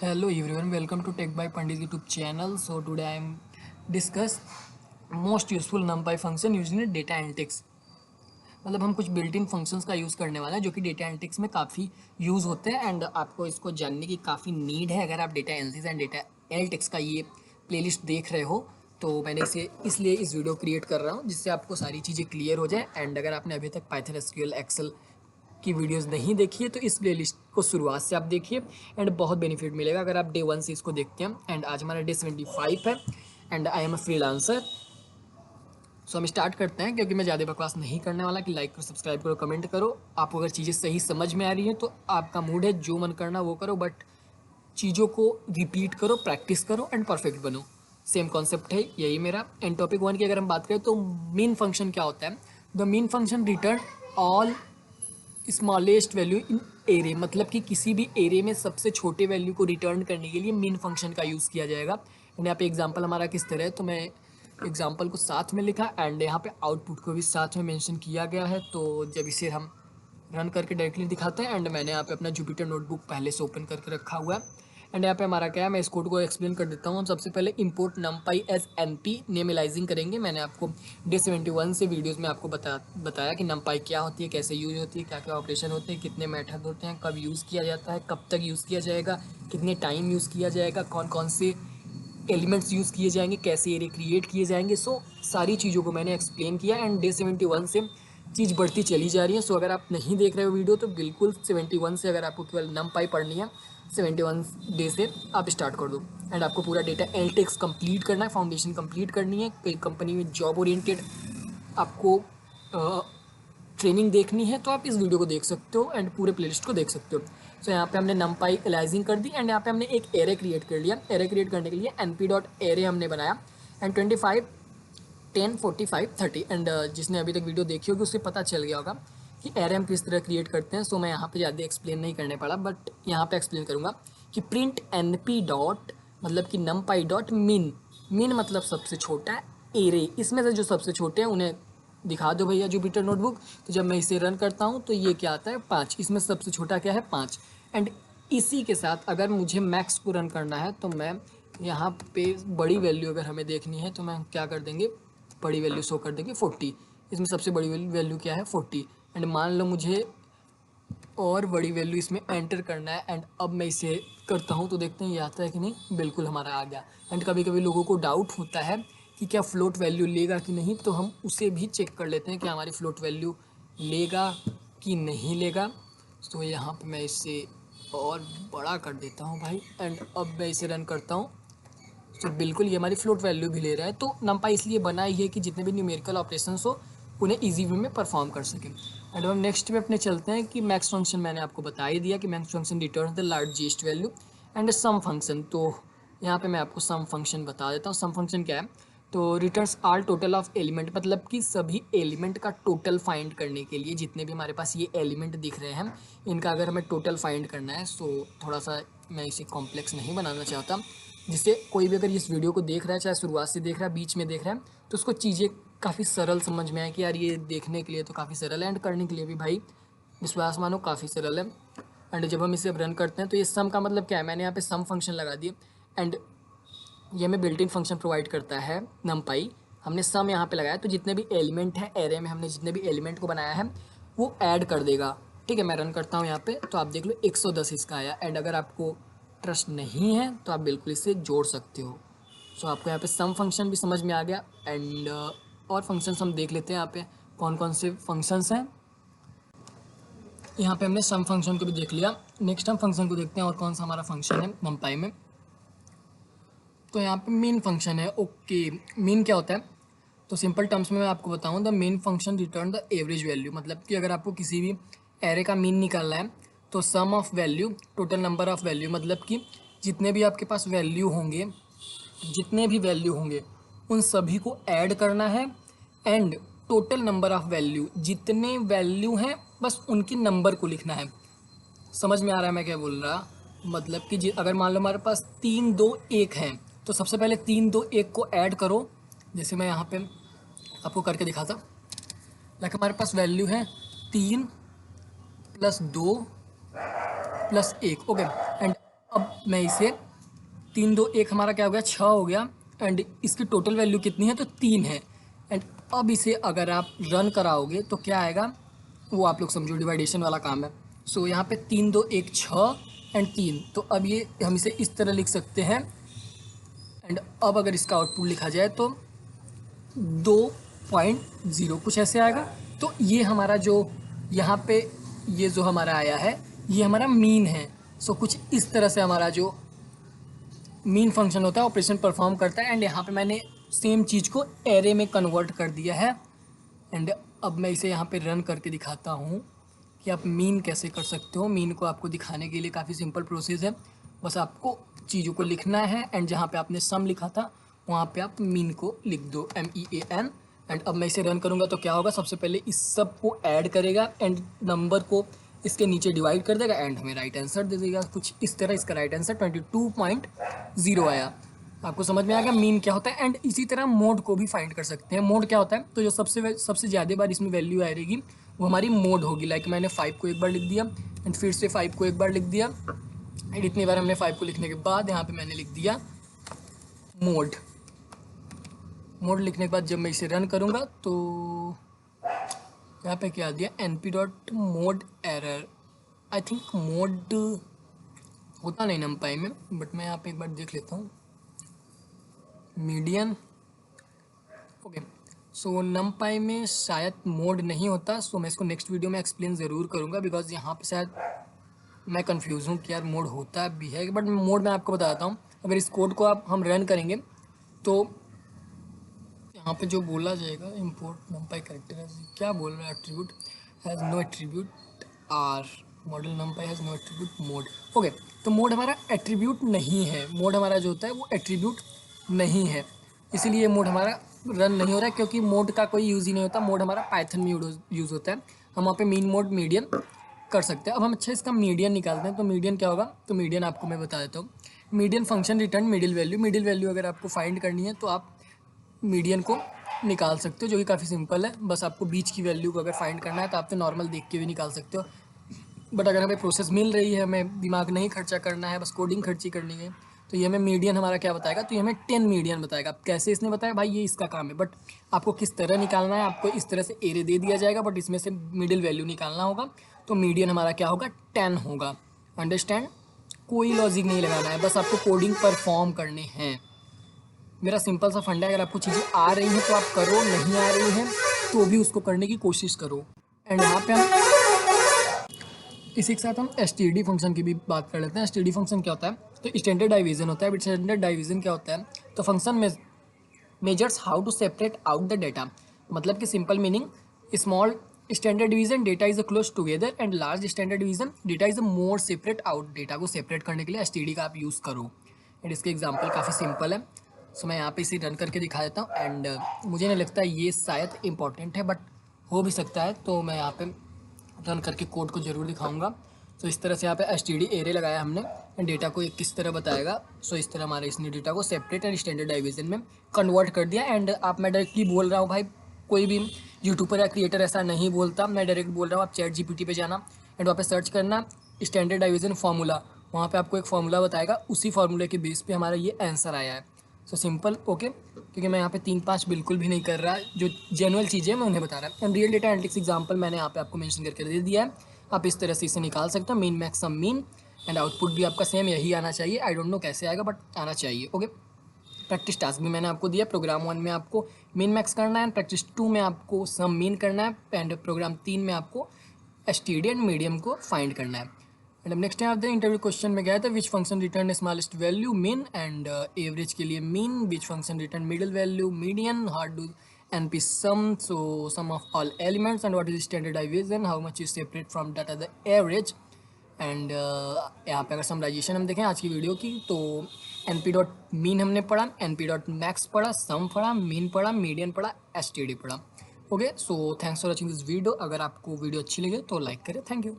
Hello everyone, welcome to Tech by Pandit YouTube channel. So today I am discuss most useful NumPy function used in data analytics. मतलब हम कुछ built in functions का use करने वाला है जो कि डेटा एनालिटिक्स में काफ़ी यूज़ होते हैं एंड आपको इसको जानने की काफ़ी नीड है अगर आप data analysis and data analytics का ये प्लेलिस्ट देख रहे हो। तो मैंने इसे इसलिए इस वीडियो क्रिएट कर रहा हूँ जिससे आपको सारी चीज़ें क्लियर हो जाए। एंड अगर आपने अभी तक पाइथन एसक्यूएल एक्सेल की वीडियोस नहीं देखी है तो इस प्लेलिस्ट को शुरुआत से आप देखिए एंड बहुत बेनिफिट मिलेगा अगर आप डे 1 से इसको देखते हैं। एंड आज हमारा डे 75 है and I am a freelancer. So हम स्टार्ट करते हैं क्योंकि मैं ज़्यादा बकवास नहीं करने वाला कि लाइक करो, सब्सक्राइब करो, कमेंट करो। आपको अगर चीज़ें सही समझ में आ रही हैं तो आपका मूड है, जो मन करना वो करो, बट चीज़ों को रिपीट करो, प्रैक्टिस करो एंड परफेक्ट बनो। सेम कॉन्सेप्ट है यही मेरा। एंड टॉपिक 1 की अगर हम बात करें तो मीन फंक्शन क्या होता है। The mean function return all smallest value in array, मतलब कि किसी भी एरे में सबसे छोटे वैल्यू को रिटर्न करने के लिए मीन फंक्शन का यूज़ किया जाएगा। एंड यहाँ पे एग्जांपल हमारा किस तरह है, तो मैं एग्जांपल को साथ में लिखा एंड यहाँ पे आउटपुट को भी साथ में मेंशन किया गया है। तो जब इसे हम रन करके डायरेक्टली दिखाते हैं एंड मैंने यहाँ पे अपना जुपिटर नोटबुक पहले से ओपन करके रखा हुआ है। एंड यहाँ पे हमारा क्या है, मैं इस कोड को एक्सप्लेन कर देता हूँ। हम सबसे पहले इंपोर्ट नमपाई एज एनपी नेमलाइजिंग करेंगे। मैंने आपको डे 71 से वीडियोस में आपको बताया कि नमपाई क्या होती है, कैसे यूज होती है, क्या क्या ऑपरेशन होते हैं, कितने मेथड होते हैं, कब यूज़ किया जाता है, कब तक यूज़ किया जाएगा, कितने टाइम यूज़ किया जाएगा, कौन कौन से एलिमेंट्स यूज़ किए जाएंगे, कैसे एरे क्रिएट किए जाएंगे। सो सारी चीज़ों को मैंने एक्सप्लेन किया एंड डे 71 से चीज़ बढ़ती चली जा रही है। सो अगर आप नहीं देख रहे हो वीडियो तो बिल्कुल 71 से अगर आपको केवल नमपाई पढ़नी है 71 डे से आप स्टार्ट कर दो। एंड आपको पूरा डेटा एनालिटिक्स कंप्लीट करना है, फाउंडेशन कंप्लीट करनी है, कई कंपनी में जॉब ओरिएंटेड आपको ट्रेनिंग देखनी है तो आप इस वीडियो को देख सकते हो एंड पूरे प्लेलिस्ट को देख सकते हो। सो यहाँ पे हमने नमपाई एलाइजिंग कर दी एंड यहाँ पे हमने एक एरे क्रिएट कर लिया। एरे क्रिएट करने के लिए np डॉट एरे हमने बनाया एंड 25 10 45 30 एंड जिसने अभी तक वीडियो देखी होगी उससे पता चल गया होगा कि एरे हम किस तरह क्रिएट करते हैं। सो मैं यहाँ पे ज़्यादा एक्सप्लेन नहीं करने पड़ा, बट यहाँ पे एक्सप्लेन करूँगा कि प्रिंट np डॉट मतलब कि नमपाई डॉट मिन। मिन मतलब सबसे छोटा एरे, इसमें से जो सबसे छोटे हैं उन्हें दिखा दो भैया जुपिटर नोटबुक। तो जब मैं इसे रन करता हूँ तो ये क्या आता है 5, इसमें सबसे छोटा क्या है 5। एंड इसी के साथ अगर मुझे मैक्स को रन करना है तो मैं यहाँ पे बड़ी वैल्यू अगर हमें देखनी है तो मैं क्या कर देंगे, बड़ी वैल्यू शो कर देंगे 40। इसमें सबसे बड़ी वैल्यू क्या है 40। एंड मान लो मुझे और बड़ी वैल्यू इसमें एंटर करना है एंड अब मैं इसे करता हूँ तो देखते हैं ये आता है कि नहीं, बिल्कुल हमारा आ गया। एंड कभी कभी लोगों को डाउट होता है कि क्या फ्लोट वैल्यू लेगा कि नहीं, तो हम उसे भी चेक कर लेते हैं कि हमारी फ्लोट वैल्यू लेगा कि नहीं लेगा। तो यहाँ पे मैं इसे और बड़ा कर देता हूँ भाई एंड अब मैं इसे रन करता हूँ तो बिल्कुल ये हमारी फ्लोट वैल्यू भी ले रहा है। तो नमपाई इसलिए बना ही है कि जितने भी न्यूमेरिकल ऑपरेशंस हो उन्हें ईजी वे में परफॉर्म कर सकें। एंड हम नेक्स्ट पे अपने चलते हैं कि मैक्स फंक्शन मैंने आपको बता ही दिया कि max function return the largest value and sum function. तो यहाँ पे मैं आपको सम फंक्शन बता देता हूँ। सम फंक्शन क्या है, तो returns all total of element, मतलब कि सभी एलिमेंट का टोटल फाइंड करने के लिए जितने भी हमारे पास ये एलिमेंट दिख रहे हैं इनका अगर हमें टोटल फाइंड करना है। सो थोड़ा सा मैं इसे कॉम्प्लेक्स नहीं बनाना चाहता, जिससे कोई भी अगर इस वीडियो को देख रहा है, चाहे शुरुआत से देख रहा है, बीच में देख रहा है, तो उसको चीज़ें काफ़ी सरल समझ में आए कि यार ये देखने के लिए तो काफ़ी सरल है एंड करने के लिए भी भाई विश्वास मानो काफ़ी सरल है। एंड जब हम इसे रन करते हैं तो ये सम का मतलब क्या है, मैंने यहाँ पे सम फंक्शन लगा दिए एंड ये हमें बिल्ट इन फंक्शन प्रोवाइड करता है नमपाई। हमने सम यहाँ पे लगाया तो जितने भी एलिमेंट हैं एरे में हमने जितने भी एलिमेंट को बनाया है वो ऐड कर देगा। ठीक है, मैं रन करता हूँ यहाँ पे तो आप देख लो 110 इसका आया। एंड अगर आपको ट्रस्ट नहीं है तो आप बिल्कुल इसे जोड़ सकते हो। सो आपको यहाँ पे सम फंक्शन भी समझ में आ गया एंड और फंक्शंस हम देख लेते हैं यहाँ पे कौन कौन से फंक्शंस हैं। यहाँ पे हमने सम फंक्शन को भी देख लिया। नेक्स्ट हम फंक्शन को देखते हैं और कौन सा हमारा फंक्शन है नमपाई में। तो यहाँ पे मेन फंक्शन है। ओके, मेन क्या होता है, तो सिंपल टर्म्स में मैं आपको बताऊँ the main function return the average value, मतलब कि अगर आपको किसी भी एरे का मीन निकालना है तो sum of value total number of value, मतलब कि जितने भी आपके पास वैल्यू होंगे, जितने भी वैल्यू होंगे उन सभी को ऐड करना है and total number of value, जितने वैल्यू हैं बस उनकी नंबर को लिखना है। समझ में आ रहा है मैं क्या बोल रहा, मतलब कि अगर मान लो हमारे पास 3 2 1 हैं तो सबसे पहले 3 2 1 को ऐड करो। जैसे मैं यहाँ पे आपको करके दिखाता, लाइक हमारे पास वैल्यू है 3 + 2 + 1। ओके, एंड अब मैं इसे 3 2 1 हमारा क्या हो गया 6 हो गया एंड इसकी टोटल वैल्यू कितनी है तो 3 है। एंड अब इसे अगर आप रन कराओगे तो क्या आएगा वो आप लोग समझो, डिवाइडेशन वाला काम है। सो यहाँ पे 3 2 1 6 एंड 3, तो अब ये हम इसे इस तरह लिख सकते हैं। एंड अब अगर इसका आउटपुट लिखा जाए तो 2.0 कुछ ऐसे आएगा। तो ये हमारा जो यहाँ पे ये जो हमारा आया है ये हमारा मीन है। सो कुछ इस तरह से हमारा जो मीन फंक्शन होता है ऑपरेशन परफॉर्म करता है। एंड यहाँ पे मैंने सेम चीज़ को एरे में कन्वर्ट कर दिया है। एंड अब मैं इसे यहाँ पे रन करके दिखाता हूँ कि आप मीन कैसे कर सकते हो। मीन को आपको दिखाने के लिए काफ़ी सिंपल प्रोसेस है, बस आपको चीज़ों को लिखना है एंड जहाँ पे आपने सम लिखा था वहाँ पे आप मीन को लिख दो MEAN। एंड अब मैं इसे रन करूँगा तो क्या होगा, सबसे पहले इस सब को ऐड करेगा एंड नंबर को इसके नीचे डिवाइड कर देगा एंड हमें राइट आंसर दे देगा कुछ इस तरह। इसका राइट आंसर 22.0 आया। आपको समझ में आ गया मीन क्या होता है। एंड इसी तरह मोड को भी फाइंड कर सकते हैं। मोड क्या होता है, तो जो सबसे ज़्यादा बार इसमें वैल्यू आएगी वो हमारी मोड होगी। लाइक मैंने 5 को एक बार लिख दिया एंड फिर से 5 को एक बार लिख दिया एंड इतनी बार हमने 5 को लिखने के बाद यहाँ पे मैंने लिख दिया मोड। मोड लिखने के बाद जब मैं इसे रन करूँगा तो यहाँ पे क्या दिया np.mode error। I think mode होता नहीं numpy में, बट मैं यहाँ पे एक बार देख लेता हूँ। मीडियन ओके, सो numpy में शायद मोड नहीं होता। सो मैं इसको नेक्स्ट वीडियो में एक्सप्लेन ज़रूर करूँगा बिकॉज यहाँ पे शायद मैं कंफ्यूज हूँ कि यार मोड होता भी है, बट मोड मैं आपको बताता हूँ। अगर इस कोड को हम रन करेंगे तो यहाँ पे जो बोला जाएगा इंपोर्ट numpy कैरेक्टर क्या बोल रहा है, attribute has no attribute or model numpy has no attribute mode. ओके, तो मोड हमारा एट्रीब्यूट नहीं है। मोड हमारा जो होता है वो एट्रीब्यूट नहीं है, इसीलिए मोड हमारा रन नहीं हो रहा है क्योंकि मोड का कोई यूज़ ही नहीं होता। मोड हमारा पाइथन में यूज़ होता है। हम वहाँ पे मीन मोड मीडियन कर सकते हैं। अब हम अच्छा इसका मीडियन निकालते हैं। तो मीडियन क्या होगा, तो मीडियन आपको मैं बता देता हूँ। Median function return middle value. Middle value अगर आपको फाइंड करनी है तो आप मीडियन को निकाल सकते हो, जो कि काफ़ी सिंपल है। बस आपको बीच की वैल्यू को अगर फाइंड करना है तो आप तो नॉर्मल देख के भी निकाल सकते हो, बट अगर हमें प्रोसेस मिल रही है, हमें दिमाग नहीं खर्चा करना है, बस कोडिंग खर्ची करनी है, तो ये हमें मीडियन हमारा क्या बताएगा, तो ये हमें 10 मीडियन बताएगा। कैसे इसने बताया भाई, ये इसका काम है, बट आपको किस तरह निकालना है, आपको इस तरह से एरे दे दिया जाएगा बट इसमें से मिडिल वैल्यू निकालना होगा। तो मीडियन हमारा क्या होगा 10 होगा। अंडरस्टैंड, कोई लॉजिक नहीं लगाना है, बस आपको कोडिंग परफॉर्म करने हैं। मेरा सिंपल सा फंडा है, अगर आपको चीज़ें आ रही हैं तो आप करो, नहीं आ रही हैं तो भी उसको करने की कोशिश करो। एंड यहाँ पे हम इसी के साथ हम std फंक्शन की भी बात कर लेते हैं। std फंक्शन क्या होता है, तो स्टैंडर्ड डिवीजन होता है। स्टैंडर्ड डिवीजन क्या होता है, तो फंक्शन में measures how to separate out the data. मतलब कि simple meaning, small standard division data is close together and large standard division data is more separate out. Data को सेपरेट करने के लिए std का आप यूज़ करो। एंड इसके एग्जाम्पल काफ़ी सिंपल है। सो मैं यहाँ पे इसे रन करके दिखा देता हूँ। एंड मुझे नहीं लगता ये शायद इंपॉर्टेंट है, बट हो भी सकता है, तो मैं यहाँ पे रन करके कोड को ज़रूर दिखाऊंगा। तो इस तरह से यहाँ पे std एरे लगाया हमने एंड डेटा को एक किस तरह बताएगा। सो इस तरह हमारे इसने डेटा को सेपरेट एंड स्टैंडर्ड डिवीजन में कन्वर्ट कर दिया। एंड आप, मैं डायरेक्टली बोल रहा हूँ भाई, कोई भी यूट्यूबर या क्रिएटर ऐसा नहीं बोलता, मैं डायरेक्ट बोल रहा हूँ। आप ChatGPT पे जाना एंड वहाँ पे सर्च करना स्टैंडर्ड डिवीजन फार्मूला, वहाँ पे आपको एक फार्मूला बताएगा, उसी फार्मूले के बेस पे हमारा ये आंसर आया है। सो सिंपल ओके, क्योंकि मैं यहाँ पे 3-5 बिल्कुल भी नहीं कर रहा, जो जेनुअल चीज़ें मैं उन्हें बता रहा हूँ। And real data analytics example मैंने यहाँ पे आपको मेंशन करके दे दिया है। आप इस तरह से इसे निकाल सकते हो, mean max sum mean. And output भी आपका सेम यही आना चाहिए। आई डोंट नो कैसे आएगा, बट आना चाहिए। ओके, प्रैक्टिस टास्क भी मैंने आपको दिया। प्रोग्राम 1 में आपको मीन मैक्स करना है, प्रैक्टिस 2 में आपको सम मीन करना है, एंड प्रोग्राम 3 में आपको std एंड मीडियम को फाइंड करना है। एंड अब नेक्स्ट टाइम आप इंटरव्यू क्वेश्चन में गया था, which function return smallest value mean, and average के लिए mean, which function return middle value median, how do np sum, so sum of all elements, and what is standard deviation, how much is separate from data the average। And यहाँ पे अगर summarization हम देखें आज की video की, तो np dot mean हमने पढ़ा, np डॉट मैक्स पढ़ा, सम पढ़ा, मीन पढ़ा, मीडियन पढ़ा, std पढ़ा। Okay, so thanks for watching this video. अगर आपको वीडियो अच्छी लगे तो लाइक करें। Thank you.